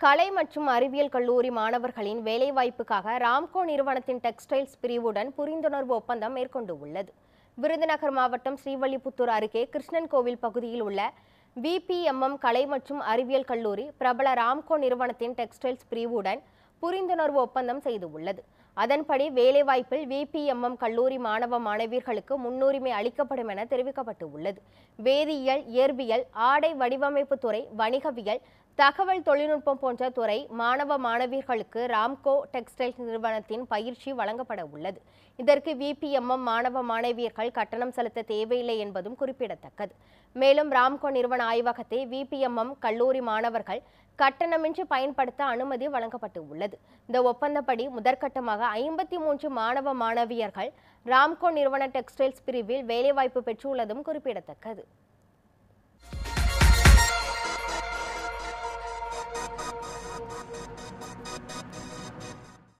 கலை மற்றும் அறிவியல் கல்லூரி மாணவர்களின் வேலைவாய்ப்புக்காக ராம்கோ நிறுவனத்தின் டெக்ஸ்டைல்ஸ் பிரிவுடன் புரிந்துணர்வு ஒப்பந்தம் மேற்கொண்டு உள்ளது. விருதுநகர் மாவட்டம் ஸ்ரீவல்லிபுத்தூர் அருகே கிருஷ்ணன் கோவில் பகுதியில் உள்ள VPMM கலை மற்றும் அறிவியல் கல்லூரி பிரபல ராம்கோ நிறுவனத்தின் டெக்ஸ்டைல்ஸ் பிரிவுடன் புரிந்துணர்வு ஒப்பந்தம் செய்து உள்ளது. அதன்படி வேலைவாய்ப்பில் VPMM கல்லூரி மாணவ மாணவியர்களுக்கு முன்னுரிமை அளிக்கப்படும் என தெரிவிக்கப்பட்டு உள்ளது. வேதியியல், இயற்பியல், ஆடை வடிவமைப்பு துறை, வணிகவியல், தகவல் தொழில்நுட்பம் போன்ற துறை மாணவ மாணவியர்களுக்கு ராம்கோ டெக்ஸ்டைல்ஸ் நிறுவனத்தின் பயிற்சி வழங்கப்பட உள்ளது. இதற்கு VPMM மாணவ மாணவியர்கள் கட்டணம் செலுத்த தேவையில்லை என்பதும் குறிப்பிடத்தக்கது. மேலும் ராம்கோ நிறுவன ஆய்வகத்தை VPMM கல்லூரி மாணவர்கள் கட்டணமின்றி பயன்படுத்த அனுமதி வழங்கப்பட்டு உள்ளது. இந்த ஒப்பந்தப்படி முதற்கட்டமாக 53 மாணவ மாணவியர்கள் ராம்கோ நிறுவன டெக்ஸ்டைல்ஸ் பிரிவில் வேலைவாய்ப்பு பெற்றுள்ளதும் குறிப்பிடத்தக்கது.